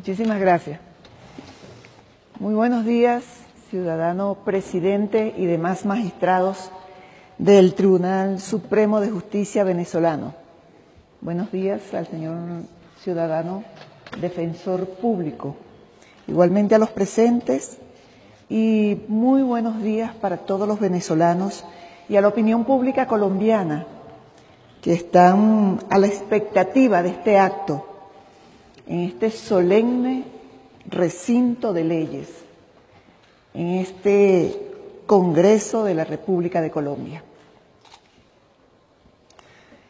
Muchísimas gracias. Muy buenos días, ciudadano presidente y demás magistrados del Tribunal Supremo de Justicia venezolano. Buenos días al señor ciudadano defensor público, igualmente a los presentes, y muy buenos días para todos los venezolanos y a la opinión pública colombiana que están a la expectativa de este acto en este solemne recinto de leyes, en este Congreso de la República de Colombia.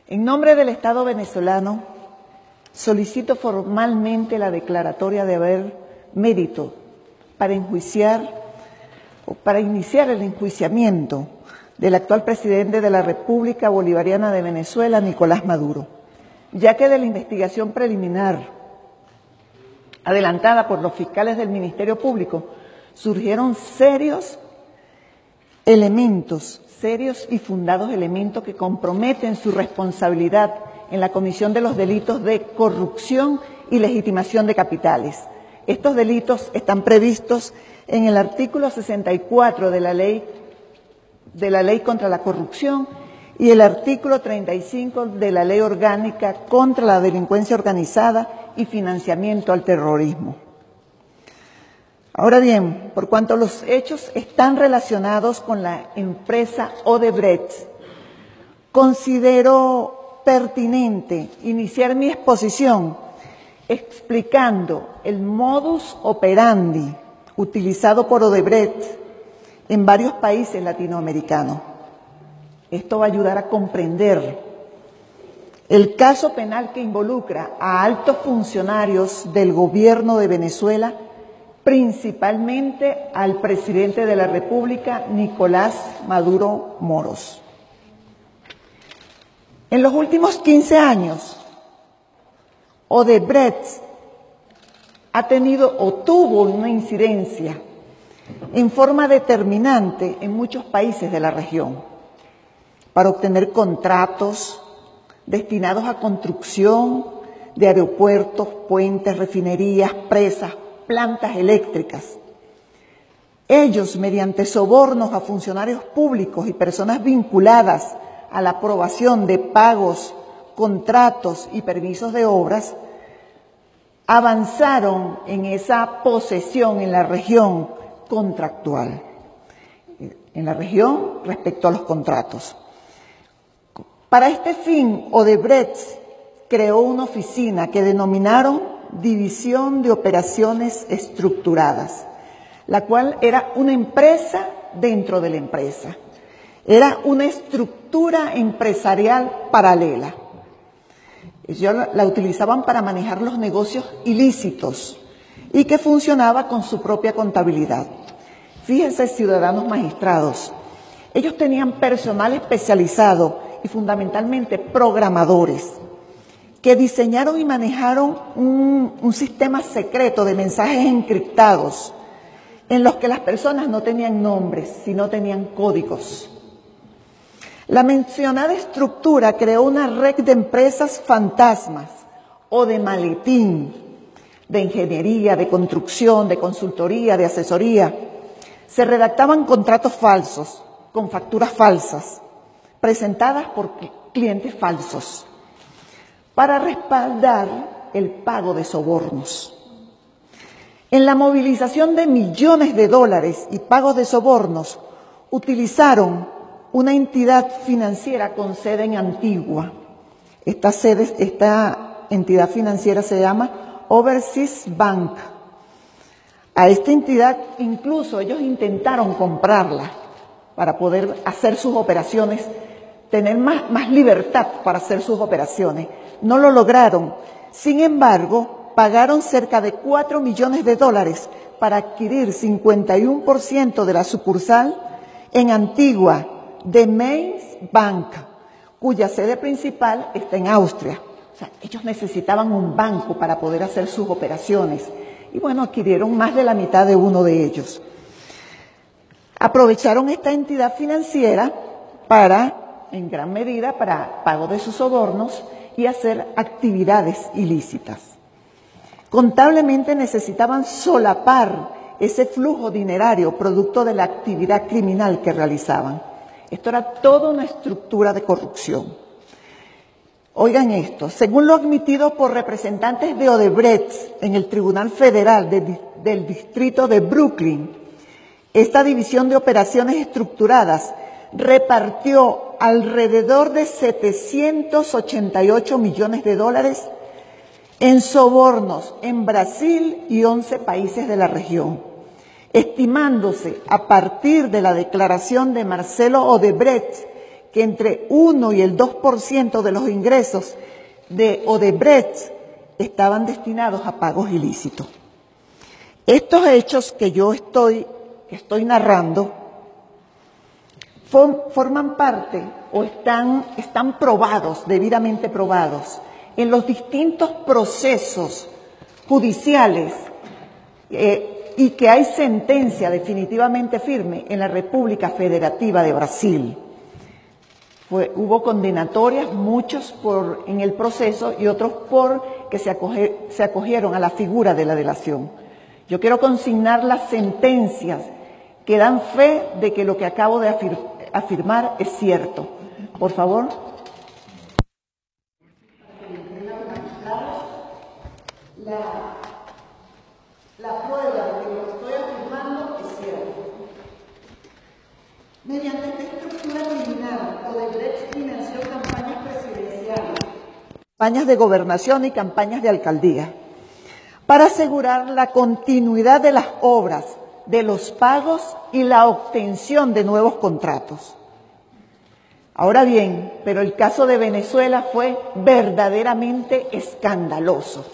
En nombre del Estado venezolano, solicito formalmente la declaratoria de haber mérito para enjuiciar o para iniciar el enjuiciamiento del actual presidente de la República Bolivariana de Venezuela, Nicolás Maduro, ya que de la investigación preliminar adelantada por los fiscales del Ministerio Público surgieron serios y fundados elementos que comprometen su responsabilidad en la comisión de los delitos de corrupción y legitimación de capitales. Estos delitos están previstos en el artículo 64 de la Ley contra la Corrupción y el artículo 35 de la Ley Orgánica contra la Delincuencia Organizada y Financiamiento al Terrorismo. Ahora bien, por cuanto los hechos están relacionados con la empresa Odebrecht, considero pertinente iniciar mi exposición explicando el modus operandi utilizado por Odebrecht en varios países latinoamericanos. Esto va a ayudar a comprender el caso penal que involucra a altos funcionarios del gobierno de Venezuela, principalmente al presidente de la República, Nicolás Maduro Moros. En los últimos 15 años, Odebrecht ha tenido o tuvo una incidencia en forma determinante en muchos países de la región para obtener contratos destinados a construcción de aeropuertos, puentes, refinerías, presas, plantas eléctricas. Ellos, mediante sobornos a funcionarios públicos y personas vinculadas a la aprobación de pagos, contratos y permisos de obras, avanzaron en esa posesión en la región contractual, en la región respecto a los contratos. Para este fin, Odebrecht creó una oficina que denominaron División de Operaciones Estructuradas, la cual era una empresa dentro de la empresa. Era una estructura empresarial paralela. Ellos la utilizaban para manejar los negocios ilícitos y que funcionaba con su propia contabilidad. Fíjense, ciudadanos magistrados, ellos tenían personal especializado y fundamentalmente programadores que diseñaron y manejaron un sistema secreto de mensajes encriptados en los que las personas no tenían nombres, sino tenían códigos. La mencionada estructura creó una red de empresas fantasmas o de maletín, de ingeniería, de construcción, de consultoría, de asesoría. Se redactaban contratos falsos, con facturas falsas, presentadas por clientes falsos, para respaldar el pago de sobornos. En la movilización de millones de dólares y pagos de sobornos, utilizaron una entidad financiera con sede en Antigua. Esta entidad financiera se llama Overseas Bank. A esta entidad incluso ellos intentaron comprarla para poder hacer sus operaciones, tener más libertad para hacer sus operaciones. No lo lograron. Sin embargo, pagaron cerca de 4 millones de dólares para adquirir 51% de la sucursal en Antigua de Mainz Bank, cuya sede principal está en Austria. O sea, ellos necesitaban un banco para poder hacer sus operaciones. Y bueno, adquirieron más de la mitad de uno de ellos. Aprovecharon esta entidad financiera en gran medida, para pago de sus sobornos y hacer actividades ilícitas. Contablemente necesitaban solapar ese flujo dinerario producto de la actividad criminal que realizaban. Esto era toda una estructura de corrupción. Oigan esto, según lo admitido por representantes de Odebrecht en el Tribunal Federal del Distrito de Brooklyn, esta división de operaciones estructuradas repartió alrededor de 788 millones de dólares en sobornos en Brasil y 11 países de la región, estimándose a partir de la declaración de Marcelo Odebrecht que entre 1 y el 2% de los ingresos de Odebrecht estaban destinados a pagos ilícitos. Estos hechos que yo estoy narrando forman parte o están probados, debidamente probados, en los distintos procesos judiciales y que hay sentencia definitivamente firme en la República Federativa de Brasil. Hubo condenatorias, muchos en el proceso y otros porque se acogieron a la figura de la delación. Yo quiero consignar las sentencias que dan fe de que lo que acabo de afirmar es cierto. Por favor. La prueba de que lo que estoy afirmando es cierto. Mediante esta estructura criminal, Odebrecht financió campañas presidenciales, campañas de gobernación y campañas de alcaldía, para asegurar la continuidad de las obras, de los pagos y la obtención de nuevos contratos. Ahora bien, pero el caso de Venezuela fue verdaderamente escandaloso.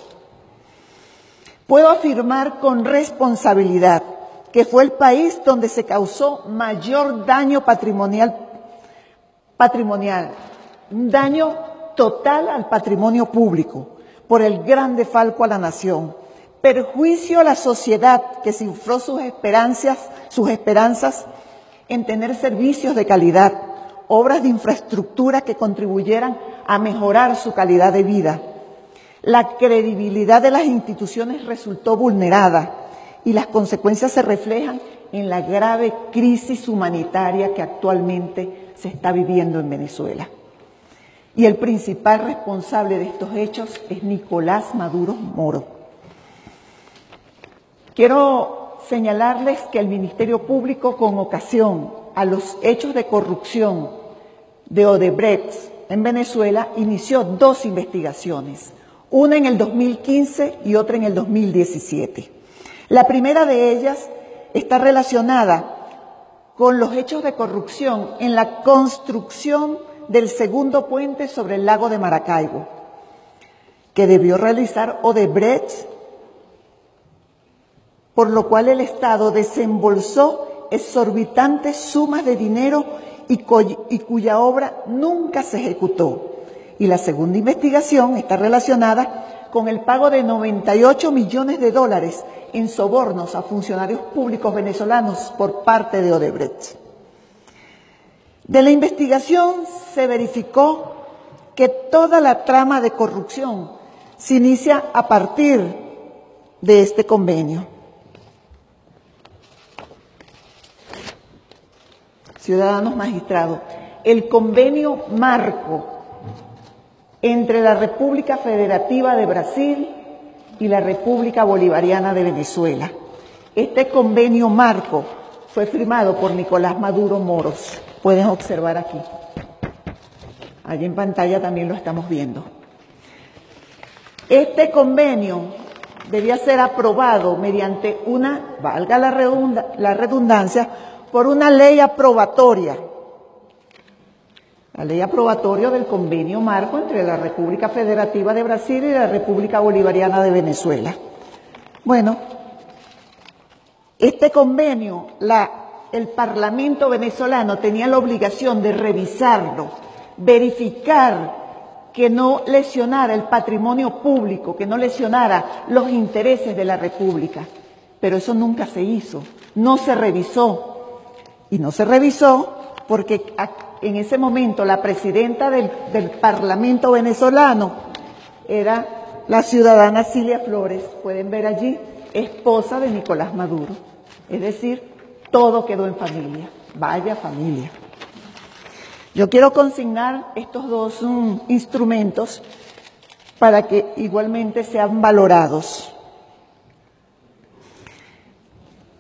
Puedo afirmar con responsabilidad que fue el país donde se causó mayor daño patrimonial, un daño total al patrimonio público por el gran desfalco a la nación, perjuicio a la sociedad que cifró sus esperanzas en tener servicios de calidad, obras de infraestructura que contribuyeran a mejorar su calidad de vida. La credibilidad de las instituciones resultó vulnerada y las consecuencias se reflejan en la grave crisis humanitaria que actualmente se está viviendo en Venezuela. Y el principal responsable de estos hechos es Nicolás Maduro Moro. Quiero señalarles que el Ministerio Público, con ocasión a los hechos de corrupción de Odebrecht en Venezuela, inició 2 investigaciones, una en el 2015 y otra en el 2017. La primera de ellas está relacionada con los hechos de corrupción en la construcción del segundo puente sobre el lago de Maracaibo, que debió realizar Odebrecht, por lo cual el Estado desembolsó exorbitantes sumas de dinero y cuya obra nunca se ejecutó. Y la segunda investigación está relacionada con el pago de 98 millones de dólares en sobornos a funcionarios públicos venezolanos por parte de Odebrecht. De la investigación se verificó que toda la trama de corrupción se inicia a partir de este convenio. Ciudadanos magistrados, el convenio marco entre la República Federativa de Brasil y la República Bolivariana de Venezuela. Este convenio marco fue firmado por Nicolás Maduro Moros. Pueden observar aquí. Allí en pantalla también lo estamos viendo. Este convenio debía ser aprobado mediante una, valga la redundancia, por una ley aprobatoria. La ley aprobatoria del convenio marco entre la República Federativa de Brasil y la República Bolivariana de Venezuela. Bueno, este convenio, el Parlamento venezolano tenía la obligación de revisarlo, verificar que no lesionara el patrimonio público, que no lesionara los intereses de la República. Pero eso nunca se hizo, no se revisó. Y no se revisó porque en ese momento la presidenta del Parlamento venezolano era la ciudadana Cilia Flores, pueden ver allí, esposa de Nicolás Maduro. Es decir, todo quedó en familia. Vaya familia. Yo quiero consignar estos dos instrumentos para que igualmente sean valorados.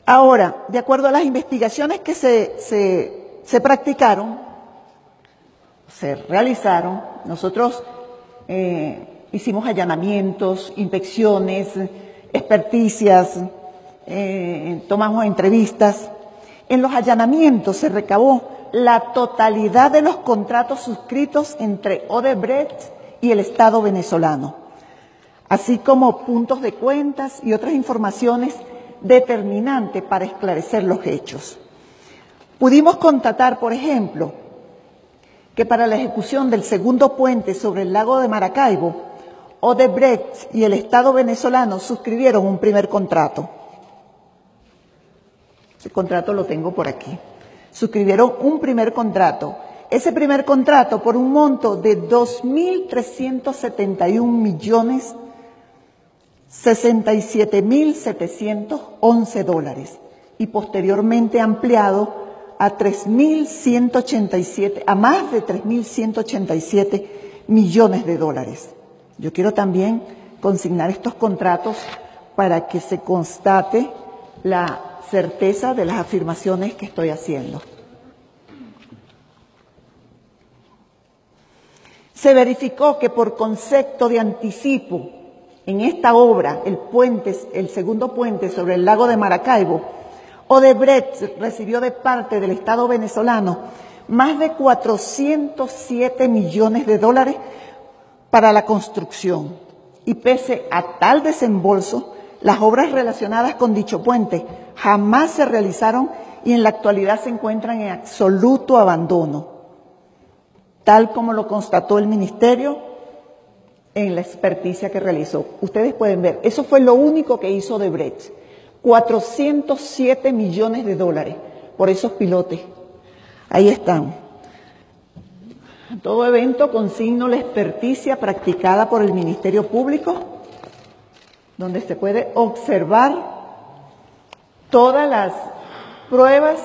Ahora, de acuerdo a las investigaciones que se practicaron, se realizaron, nosotros hicimos allanamientos, inspecciones, experticias, tomamos entrevistas. En los allanamientos se recabó la totalidad de los contratos suscritos entre Odebrecht y el Estado venezolano, así como puntos de cuentas y otras informaciones determinantes para esclarecer los hechos. Pudimos constatar, por ejemplo, que para la ejecución del segundo puente sobre el lago de Maracaibo, Odebrecht y el Estado venezolano suscribieron un primer contrato. Ese contrato lo tengo por aquí. Suscribieron un primer contrato. Ese primer contrato por un monto de $2.371.067.711 y posteriormente ampliado a más de 3.187 millones de dólares. Yo quiero también consignar estos contratos para que se constate la certeza de las afirmaciones que estoy haciendo. Se verificó que por concepto de anticipo en esta obra, el segundo puente sobre el lago de Maracaibo, Odebrecht recibió de parte del Estado venezolano más de 407 millones de dólares para la construcción. Y pese a tal desembolso, las obras relacionadas con dicho puente jamás se realizaron y en la actualidad se encuentran en absoluto abandono, tal como lo constató el Ministerio en la experticia que realizó. Ustedes pueden ver, eso fue lo único que hizo Odebrecht. 407 millones de dólares por esos pilotes. Ahí están. Todo evento consigno la experticia practicada por el Ministerio Público, donde se puede observar todas las pruebas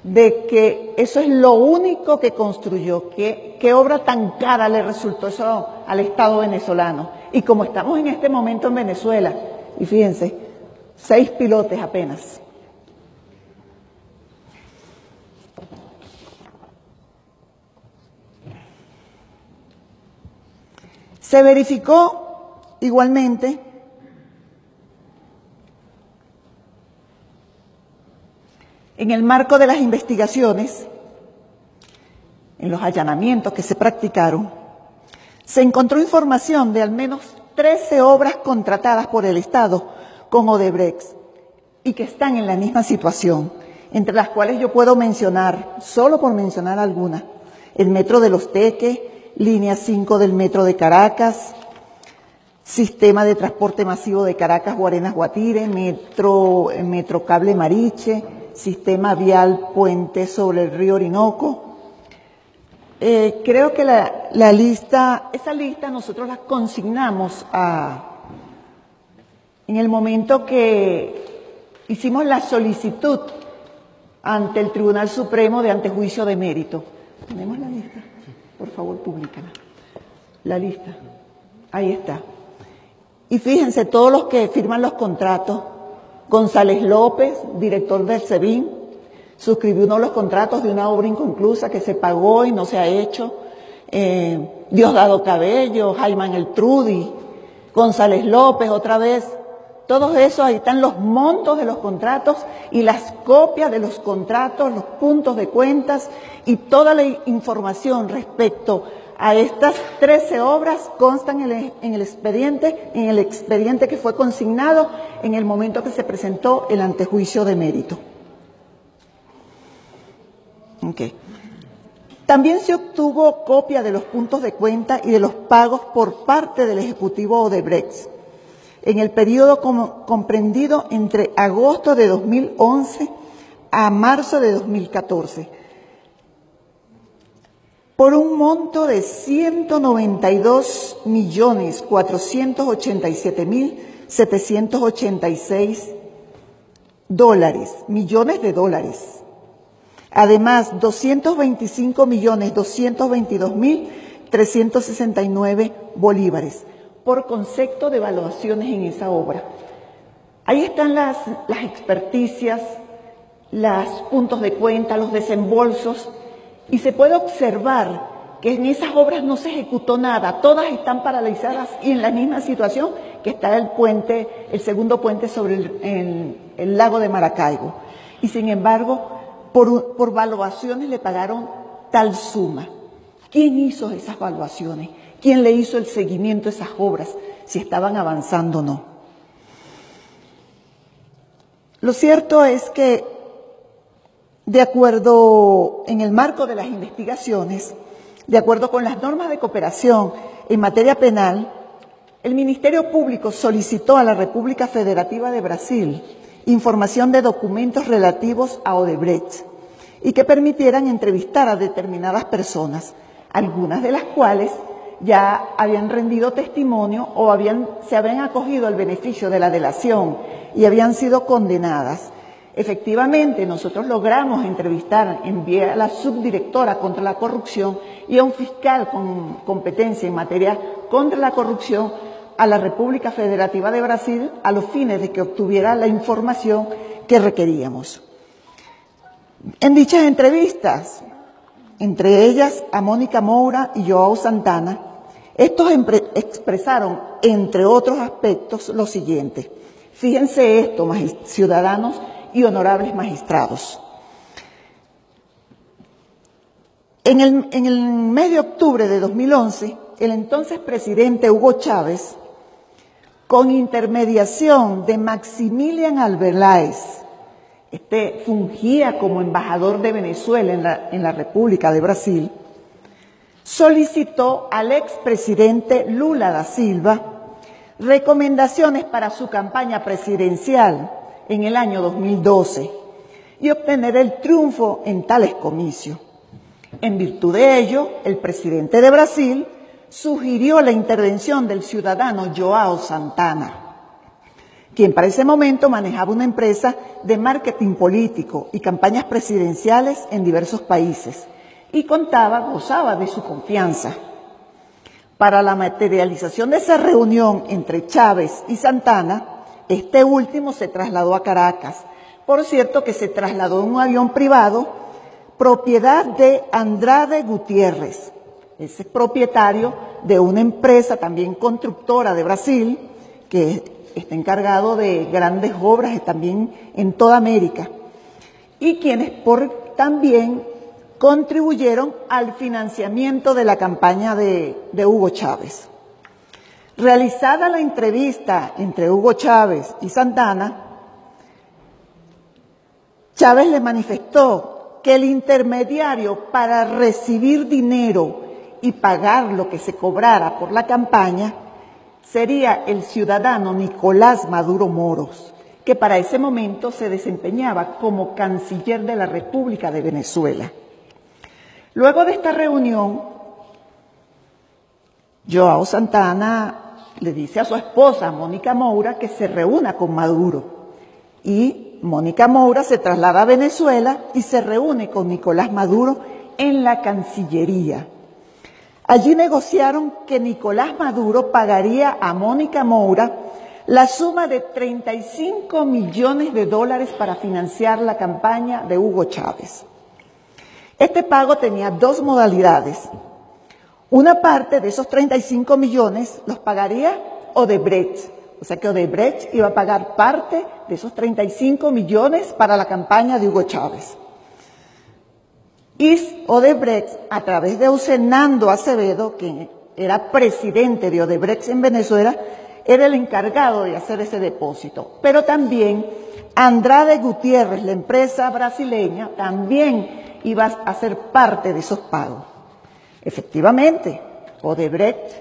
de que eso es lo único que construyó. ¿Qué obra tan cara le resultó eso al Estado venezolano? Y como estamos en este momento en Venezuela, y fíjense, 6 pilotes apenas. Se verificó igualmente en el marco de las investigaciones, en los allanamientos que se practicaron, se encontró información de al menos 13 obras contratadas por el Estado con Odebrecht y que están en la misma situación, entre las cuales yo puedo mencionar, solo por mencionar algunas, el Metro de Los Teques, Línea 5 del Metro de Caracas, Sistema de Transporte Masivo de Caracas, Guarenas, Guatire, Metro Cable Mariche, Sistema Vial Puente sobre el Río Orinoco. Creo que esa lista nosotros la consignamos en el momento que hicimos la solicitud ante el Tribunal Supremo de antejuicio de mérito. ¿Tenemos la lista? Por favor, públicala. La lista. Ahí está. Y fíjense, todos los que firman los contratos. González López, director del SEBIN, suscribió uno de los contratos de una obra inconclusa que se pagó y no se ha hecho. Diosdado Cabello, Jaime Eltrudi, González López, otra vez. Todos esos, ahí están los montos de los contratos y las copias de los contratos, los puntos de cuentas y toda la información respecto a estas 13 obras constan en el expediente que fue consignado en el momento que se presentó el antejuicio de mérito. Okay. También se obtuvo copia de los puntos de cuenta y de los pagos por parte del Ejecutivo Odebrecht en el periodo comprendido entre agosto de 2011 a marzo de 2014. por un monto de $192.487.786 millones de dólares. Además, 225.222.369 bolívares por concepto de evaluaciones en esa obra. Ahí están las experticias, los puntos de cuenta, los desembolsos, y se puede observar que en esas obras no se ejecutó nada, todas están paralizadas y en la misma situación que está el puente, el segundo puente sobre el lago de Maracaibo. Y sin embargo, por valuaciones le pagaron tal suma. ¿Quién hizo esas valuaciones? ¿Quién le hizo el seguimiento a esas obras? Si estaban avanzando o no. Lo cierto es que, de acuerdo, en el marco de las investigaciones, de acuerdo con las normas de cooperación en materia penal, el Ministerio Público solicitó a la República Federativa de Brasil información de documentos relativos a Odebrecht y que permitieran entrevistar a determinadas personas, algunas de las cuales ya habían rendido testimonio o se habían acogido al beneficio de la delación y habían sido condenadas. Efectivamente, nosotros logramos entrevistar, envié a la subdirectora contra la corrupción y a un fiscal con competencia en materia contra la corrupción a la República Federativa de Brasil a los fines de que obtuviera la información que requeríamos. En dichas entrevistas, entre ellas a Mónica Moura y Joao Santana, estos expresaron, entre otros aspectos, lo siguiente. Fíjense esto, ciudadanos y honorables magistrados. En el mes de octubre de 2011, el entonces presidente Hugo Chávez, con intermediación de Maximilian Arbeláez, fungía como embajador de Venezuela en la República de Brasil, solicitó al expresidente Lula da Silva recomendaciones para su campaña presidencial en el año 2012 y obtener el triunfo en tales comicios. En virtud de ello, el presidente de Brasil sugirió la intervención del ciudadano Joao Santana, quien para ese momento manejaba una empresa de marketing político y campañas presidenciales en diversos países y gozaba de su confianza. Para la materialización de esa reunión entre Chávez y Santana, este último se trasladó a Caracas. Por cierto que se trasladó en un avión privado, propiedad de Andrade Gutiérrez. Ese es propietario de una empresa también constructora de Brasil, que está encargado de grandes obras también en toda América, y quienes también contribuyeron al financiamiento de la campaña de Hugo Chávez. Realizada la entrevista entre Hugo Chávez y Santana, Chávez le manifestó que el intermediario para recibir dinero y pagar lo que se cobrara por la campaña sería el ciudadano Nicolás Maduro Moros, que para ese momento se desempeñaba como canciller de la República de Venezuela. Luego de esta reunión, Joao Santana le dice a su esposa, Mónica Moura, que se reúna con Maduro. Y Mónica Moura se traslada a Venezuela y se reúne con Nicolás Maduro en la Cancillería. Allí negociaron que Nicolás Maduro pagaría a Mónica Moura la suma de $35 millones para financiar la campaña de Hugo Chávez. Este pago tenía dos modalidades. Una parte de esos 35 millones los pagaría Odebrecht, o sea que Odebrecht iba a pagar parte de esos 35 millones para la campaña de Hugo Chávez. Y Odebrecht, a través de Eusebio Acevedo, que era presidente de Odebrecht en Venezuela, era el encargado de hacer ese depósito. Pero también Andrade Gutiérrez, la empresa brasileña, también iba a ser parte de esos pagos. Efectivamente, Odebrecht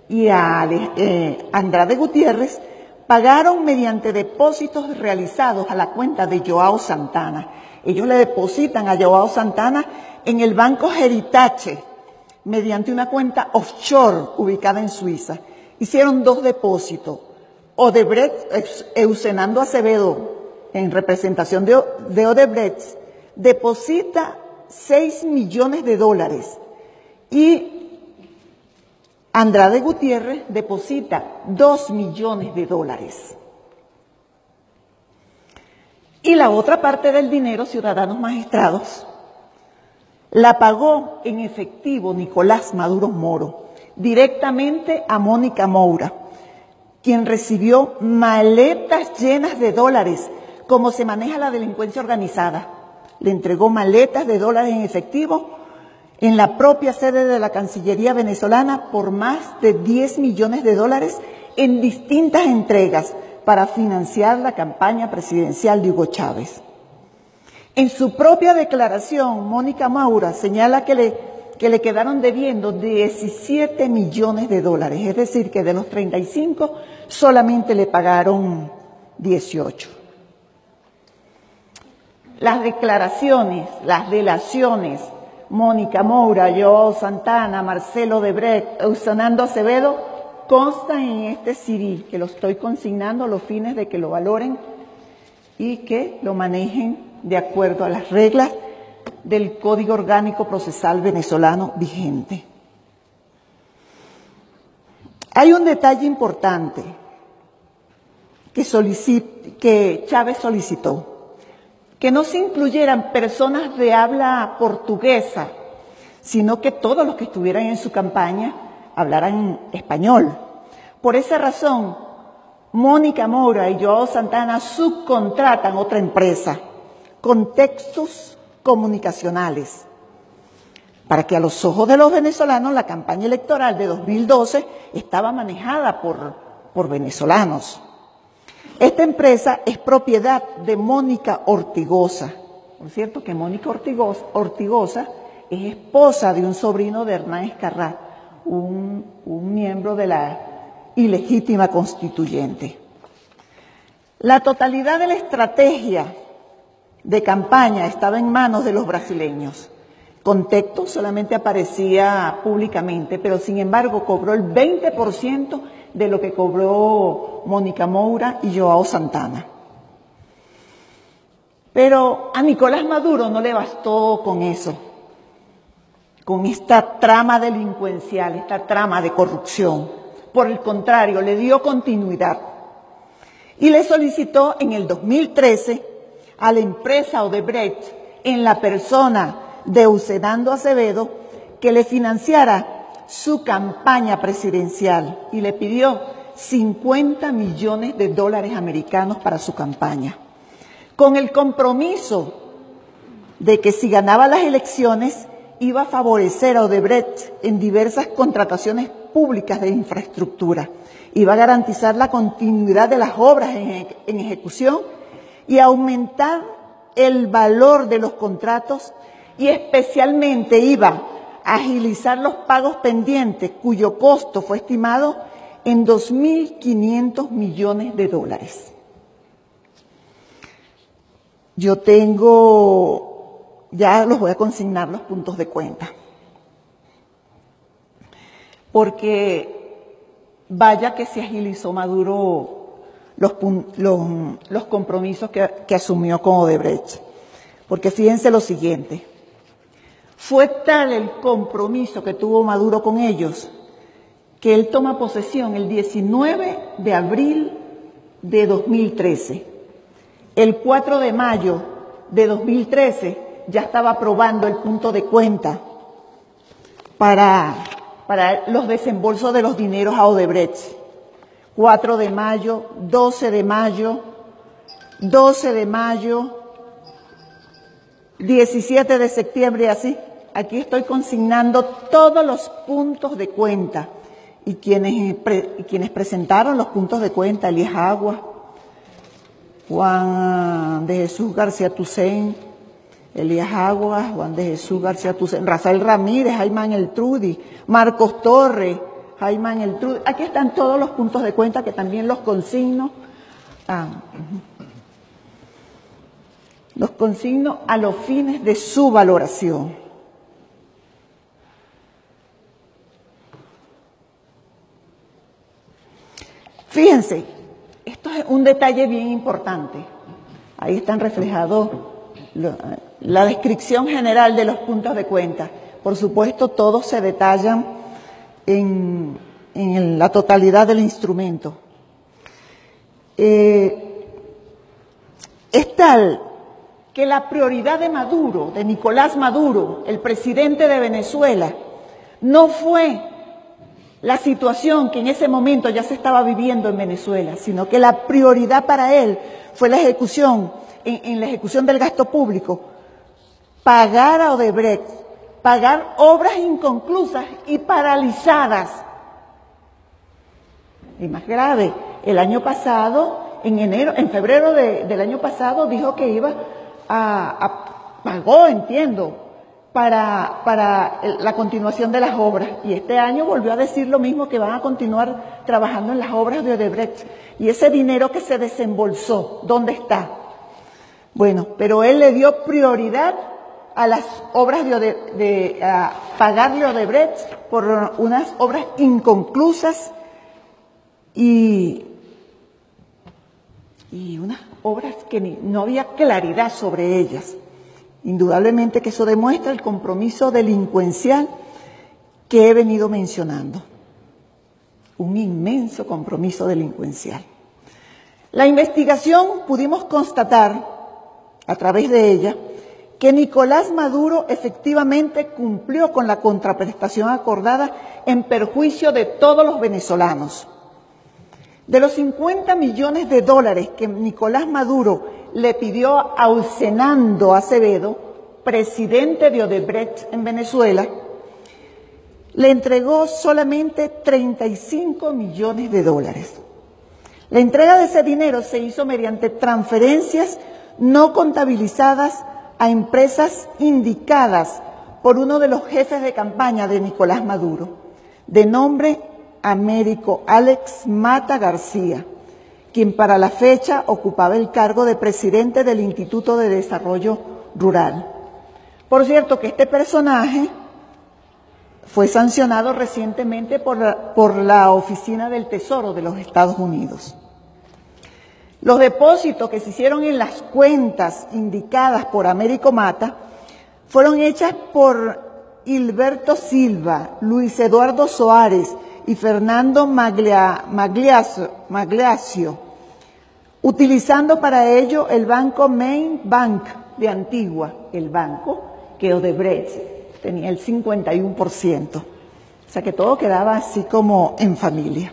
y Andrade Gutiérrez pagaron mediante depósitos realizados a la cuenta de Joao Santana. Ellos le depositan a Joao Santana en el Banco Heritage mediante una cuenta offshore ubicada en Suiza. Hicieron 2 depósitos. Odebrecht, Eusenando Acevedo, en representación de Odebrecht, deposita $6 millones y Andrade Gutiérrez deposita $2 millones. Y la otra parte del dinero, Ciudadanos Magistrados, la pagó en efectivo Nicolás Maduro Moro, directamente a Mónica Moura, quien recibió maletas llenas de dólares, como se maneja la delincuencia organizada. Le entregó maletas de dólares en efectivo en la propia sede de la Cancillería venezolana por más de $10 millones en distintas entregas para financiar la campaña presidencial de Hugo Chávez. En su propia declaración, Mónica Moura señala que le quedaron debiendo $17 millones, es decir, que de los 35 solamente le pagaron 18. Las declaraciones, las delaciones, Mónica Moura, Joao Santana, Marcelo Odebrecht, Eusenando Acevedo, constan en este CD, que lo estoy consignando a los fines de que lo valoren y que lo manejen de acuerdo a las reglas del Código Orgánico Procesal venezolano vigente. Hay un detalle importante que Chávez solicitó, que no se incluyeran personas de habla portuguesa, sino que todos los que estuvieran en su campaña hablaran español. Por esa razón, Mónica Moura y Joao Santana subcontratan otra empresa, Contextos Comunicacionales, para que a los ojos de los venezolanos la campaña electoral de 2012 estaba manejada por venezolanos. Esta empresa es propiedad de Mónica Ortigosa. Por cierto que Mónica Ortigosa es esposa de un sobrino de Hernán Escarrá, un miembro de la ilegítima constituyente. La totalidad de la estrategia de campaña estaba en manos de los brasileños. Contexto solamente aparecía públicamente, pero sin embargo cobró el 20% de lo que cobró Mónica Moura y Joao Santana. Pero a Nicolás Maduro no le bastó con eso, con esta trama delincuencial, esta trama de corrupción. Por el contrario, le dio continuidad y le solicitó en el 2013 a la empresa Odebrecht, en la persona de Eusenando Acevedo, que le financiara su campaña presidencial y le pidió $50 millones americanos para su campaña, con el compromiso de que si ganaba las elecciones iba a favorecer a Odebrecht en diversas contrataciones públicas de infraestructura, iba a garantizar la continuidad de las obras en ejecución y aumentar el valor de los contratos y especialmente iba a agilizar los pagos pendientes, cuyo costo fue estimado en $2.500 millones. Yo tengo, ya los voy a consignar los puntos de cuenta, porque vaya que se agilizó Maduro los compromisos que asumió con Odebrecht. Porque fíjense lo siguiente, fue tal el compromiso que tuvo Maduro con ellos que él toma posesión el 19 de abril de 2013. El 4 de mayo de 2013 ya estaba aprobando el punto de cuenta para los desembolsos de los dineros a Odebrecht. 4 de mayo, 12 de mayo, 12 de mayo, 17 de septiembre, así. Aquí estoy consignando todos los puntos de cuenta y quienes presentaron los puntos de cuenta: Elías Agua, Juan de Jesús García Tucen, Elías Agua, Juan de Jesús García Tucen, Rafael Ramírez, Jaimán Eltrudi, Marcos Torres, Jaimán Eltrudi. Aquí están todos los puntos de cuenta que también los consigno. Los consigno a los fines de su valoración. Fíjense, esto es un detalle bien importante. Ahí están reflejados la descripción general de los puntos de cuenta. Por supuesto, todos se detallan en la totalidad del instrumento. Es tal que la prioridad de Maduro, de Nicolás Maduro, el presidente de Venezuela, no fue la situación que en ese momento ya se estaba viviendo en Venezuela, sino que la prioridad para él fue la ejecución, en la ejecución del gasto público, pagar a Odebrecht, pagar obras inconclusas y paralizadas. Y más grave, el año pasado, en febrero del año pasado, dijo que iba pagó, entiendo, para la continuación de las obras. Y este año volvió a decir lo mismo, que van a continuar trabajando en las obras de Odebrecht. Y ese dinero que se desembolsó, ¿dónde está? Bueno, pero él le dio prioridad a las obras a pagarle a Odebrecht por unas obras inconclusas y unas obras que no había claridad sobre ellas. Indudablemente que eso demuestra el compromiso delincuencial que he venido mencionando. Un inmenso compromiso delincuencial. La investigación pudimos constatar, a través de ella, que Nicolás Maduro efectivamente cumplió con la contraprestación acordada en perjuicio de todos los venezolanos. De los 50 millones de dólares que Nicolás Maduro le pidió a Ulcenando Acevedo, presidente de Odebrecht en Venezuela, le entregó solamente 35 millones de dólares. La entrega de ese dinero se hizo mediante transferencias no contabilizadas a empresas indicadas por uno de los jefes de campaña de Nicolás Maduro, de nombre Américo Alex Mata García, quien para la fecha ocupaba el cargo de presidente del Instituto de Desarrollo Rural. Por cierto que este personaje fue sancionado recientemente por la Oficina del Tesoro de los Estados Unidos. Los depósitos que se hicieron en las cuentas indicadas por Américo Mata fueron hechas por Hilberto Silva, Luis Eduardo Soares y Fernando Magliasio, utilizando para ello el banco Main Bank de Antigua, el banco que Odebrecht tenía el 51%. O sea que todo quedaba así como en familia.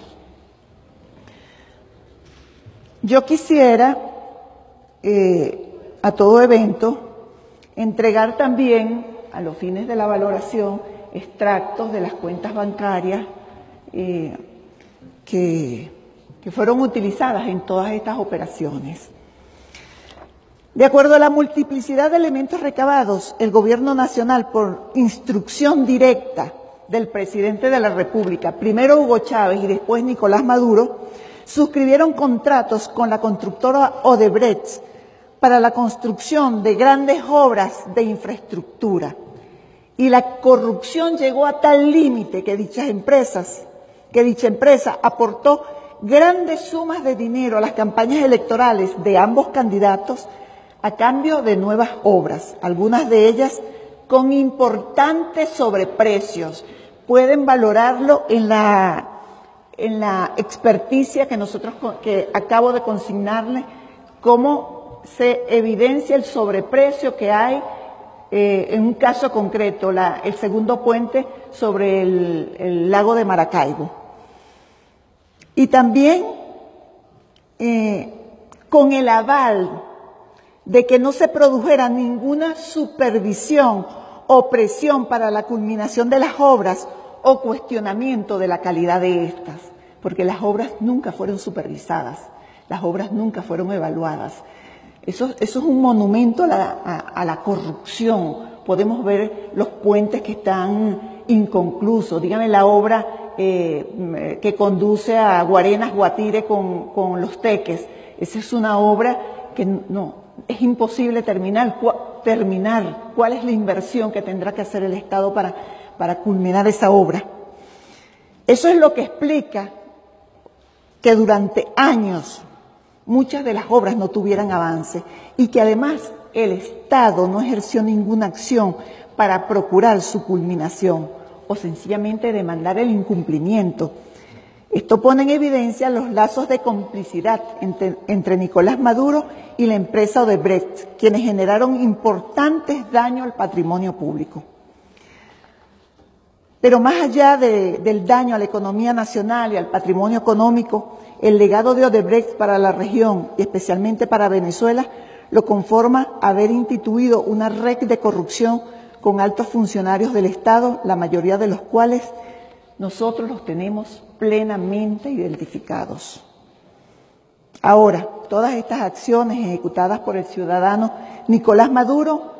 Yo quisiera, a todo evento, entregar también, a los fines de la valoración, extractos de las cuentas bancarias que fueron utilizadas en todas estas operaciones. De acuerdo a la multiplicidad de elementos recabados, el Gobierno Nacional, por instrucción directa del presidente de la República, primero Hugo Chávez y después Nicolás Maduro, suscribieron contratos con la constructora Odebrecht para la construcción de grandes obras de infraestructura. Y la corrupción llegó a tal límite que dicha empresa aportó grandes sumas de dinero a las campañas electorales de ambos candidatos a cambio de nuevas obras, algunas de ellas con importantes sobreprecios. Pueden valorarlo en la experticia que acabo de consignarle, cómo se evidencia el sobreprecio que hay en un caso concreto, el segundo puente sobre el lago de Maracaibo. Y también con el aval de que no se produjera ninguna supervisión o presión para la culminación de las obras o cuestionamiento de la calidad de estas, porque las obras nunca fueron supervisadas, las obras nunca fueron evaluadas. Eso es un monumento a la corrupción. Podemos ver los puentes que están inconclusos. Dígame la obra que conduce a Guarenas, Guatire con los Teques. Esa es una obra que no es imposible terminar. ¿Cuál es la inversión que tendrá que hacer el Estado para culminar esa obra? Eso es lo que explica que durante años muchas de las obras no tuvieran avance y que además el Estado no ejerció ninguna acción para procurar su culminación o sencillamente demandar el incumplimiento. Esto pone en evidencia los lazos de complicidad entre Nicolás Maduro y la empresa Odebrecht, quienes generaron importantes daños al patrimonio público. Pero más allá del daño a la economía nacional y al patrimonio económico, el legado de Odebrecht para la región y especialmente para Venezuela lo conforma haber instituido una red de corrupción con altos funcionarios del Estado, la mayoría de los cuales nosotros los tenemos plenamente identificados. Ahora, todas estas acciones ejecutadas por el ciudadano Nicolás Maduro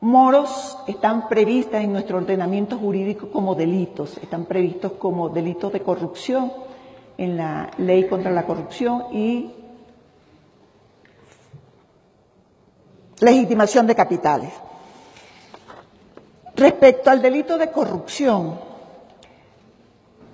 Moros están previstas en nuestro ordenamiento jurídico como delitos, están previstos como delitos de corrupción en la Ley contra la Corrupción y legitimación de capitales. Respecto al delito de corrupción,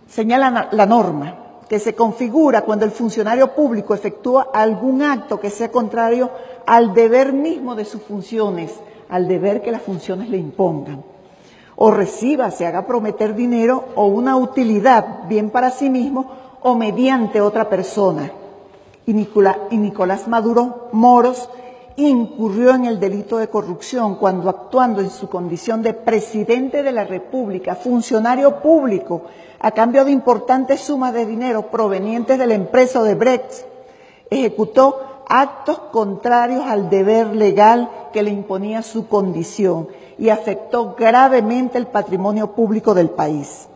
señala la norma que se configura cuando el funcionario público efectúa algún acto que sea contrario al deber mismo de sus funciones, al deber que las funciones le impongan, o reciba, se haga prometer dinero o una utilidad, bien para sí mismo o mediante otra persona. Y Nicolás Maduro Moros incurrió en el delito de corrupción cuando, actuando en su condición de presidente de la República, funcionario público, a cambio de importantes sumas de dinero provenientes de la empresa Odebrecht, ejecutó actos contrarios al deber legal que le imponía su condición y afectó gravemente el patrimonio público del país.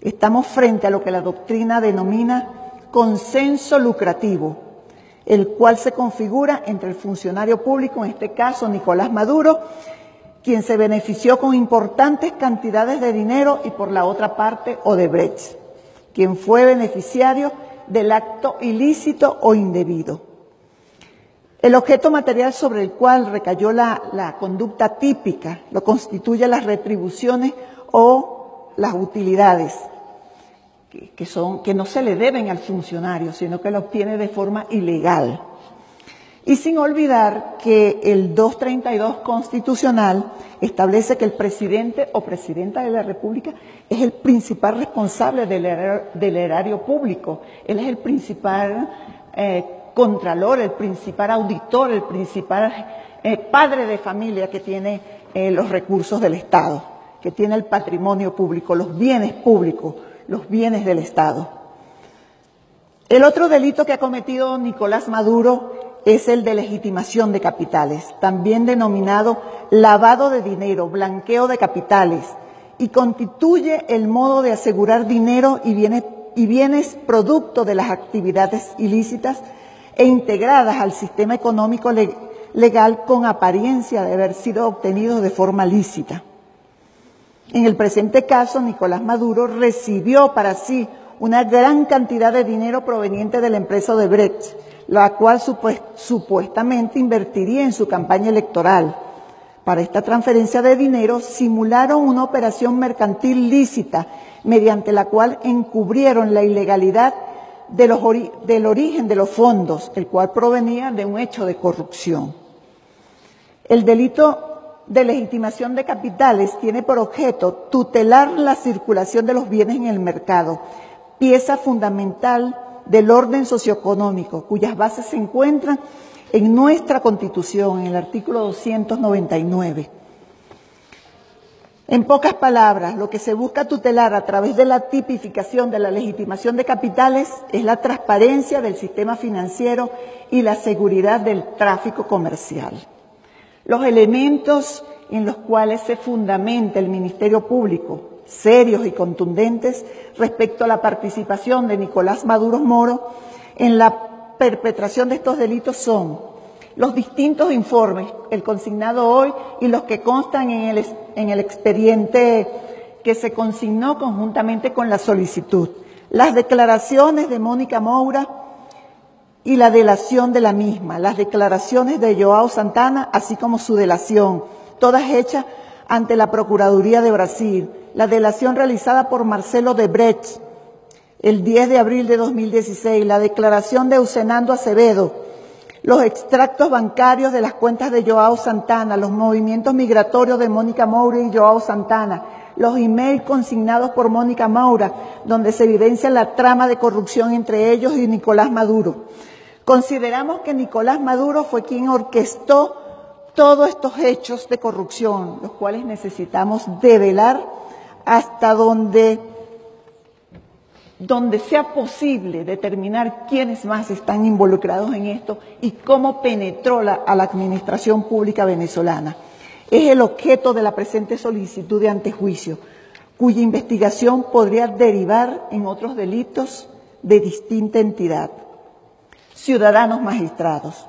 Estamos frente a lo que la doctrina denomina consenso lucrativo, el cual se configura entre el funcionario público, en este caso Nicolás Maduro, quien se benefició con importantes cantidades de dinero, y por la otra parte Odebrecht, quien fue beneficiario del acto ilícito o indebido. El objeto material sobre el cual recayó la conducta típica lo constituye las retribuciones o las utilidades, que no se le deben al funcionario, sino que lo obtiene de forma ilegal. Y sin olvidar que el 232 constitucional establece que el presidente o presidenta de la República es el principal responsable del erario público. Él es el principal contralor, el principal auditor, el principal padre de familia que tiene los recursos del Estado, que tiene el patrimonio público, los bienes públicos, los bienes del Estado. El otro delito que ha cometido Nicolás Maduro es el de legitimación de capitales, también denominado lavado de dinero, blanqueo de capitales, y constituye el modo de asegurar dinero y bienes producto de las actividades ilícitas e integradas al sistema económico legal con apariencia de haber sido obtenidos de forma lícita. En el presente caso, Nicolás Maduro recibió para sí una gran cantidad de dinero proveniente de la empresa Odebrecht, la cual supuestamente invertiría en su campaña electoral. Para esta transferencia de dinero simularon una operación mercantil lícita, mediante la cual encubrieron la ilegalidad del origen de los fondos, el cual provenía de un hecho de corrupción. El delito de legitimación de capitales tiene por objeto tutelar la circulación de los bienes en el mercado, pieza fundamental del orden socioeconómico, cuyas bases se encuentran en nuestra Constitución, en el artículo 299. En pocas palabras, lo que se busca tutelar a través de la tipificación de la legitimación de capitales es la transparencia del sistema financiero y la seguridad del tráfico comercial. Los elementos en los cuales se fundamenta el Ministerio Público, serios y contundentes respecto a la participación de Nicolás Maduro Moro en la perpetración de estos delitos son los distintos informes, el consignado hoy y los que constan en el expediente que se consignó conjuntamente con la solicitud, las declaraciones de Mónica Moura y la delación de la misma, las declaraciones de Joao Santana, así como su delación, todas hechas ante la Procuraduría de Brasil, la delación realizada por Marcelo Odebrecht, el 10 de abril de 2016, la declaración de Eusenando Acevedo, los extractos bancarios de las cuentas de Joao Santana, los movimientos migratorios de Mónica Moura y Joao Santana, los emails consignados por Mónica Moura, donde se evidencia la trama de corrupción entre ellos y Nicolás Maduro. Consideramos que Nicolás Maduro fue quien orquestó todos estos hechos de corrupción, los cuales necesitamos develar hasta donde sea posible determinar quiénes más están involucrados en esto y cómo penetró a la administración pública venezolana. Es el objeto de la presente solicitud de antejuicio, cuya investigación podría derivar en otros delitos de distinta entidad. Ciudadanos magistrados,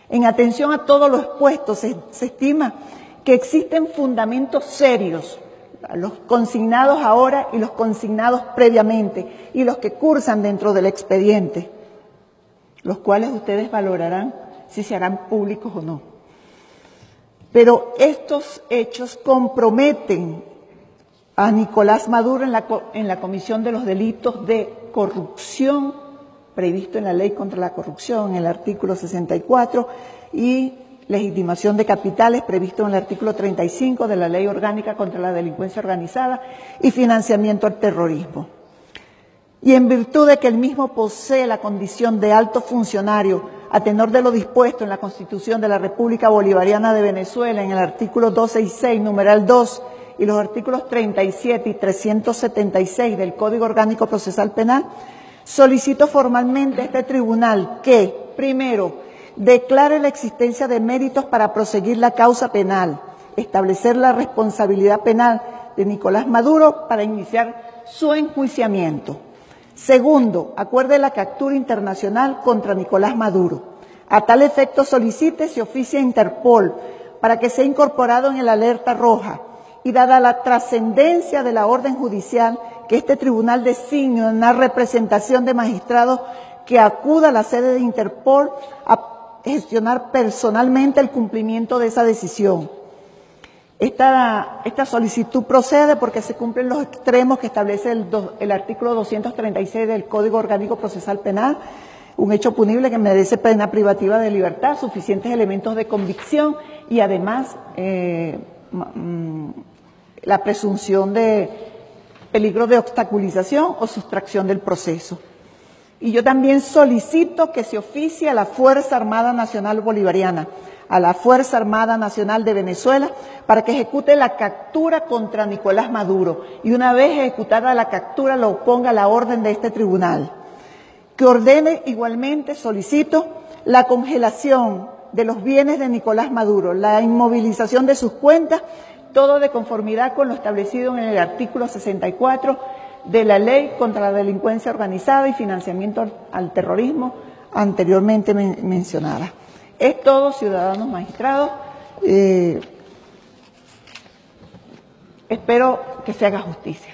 en atención a todo lo expuesto, se estima que existen fundamentos serios, los consignados ahora y los consignados previamente, y los que cursan dentro del expediente, los cuales ustedes valorarán si se harán públicos o no. Pero estos hechos comprometen a Nicolás Maduro en la comisión de los delitos de corrupción previsto en la Ley contra la Corrupción, en el artículo 64, y legitimación de capitales previsto en el artículo 35 de la Ley Orgánica contra la Delincuencia Organizada y financiamiento al terrorismo. Y en virtud de que el mismo posee la condición de alto funcionario a tenor de lo dispuesto en la Constitución de la República Bolivariana de Venezuela, en el artículo 266, numeral 2, y los artículos 37 y 376 del Código Orgánico Procesal Penal, solicito formalmente a este tribunal que, primero, declare la existencia de méritos para proseguir la causa penal, establecer la responsabilidad penal de Nicolás Maduro para iniciar su enjuiciamiento. Segundo, acuerde la captura internacional contra Nicolás Maduro. A tal efecto solicite se oficie a Interpol para que sea incorporado en el alerta roja y dada la trascendencia de la orden judicial, que este tribunal designe una representación de magistrados que acuda a la sede de Interpol a gestionar personalmente el cumplimiento de esa decisión. Esta solicitud procede porque se cumplen los extremos que establece el artículo 236 del Código Orgánico Procesal Penal, un hecho punible que merece pena privativa de libertad, suficientes elementos de convicción y además la presunción de peligro de obstaculización o sustracción del proceso. Y yo también solicito que se oficie a la Fuerza Armada Nacional Bolivariana, a la Fuerza Armada Nacional de Venezuela, para que ejecute la captura contra Nicolás Maduro y una vez ejecutada la captura lo ponga a la orden de este tribunal. Que ordene igualmente, solicito, la congelación de los bienes de Nicolás Maduro, la inmovilización de sus cuentas, todo de conformidad con lo establecido en el artículo 64 de la Ley contra la Delincuencia Organizada y Financiamiento al Terrorismo anteriormente mencionada. Es todo, ciudadanos magistrados. Espero que se haga justicia.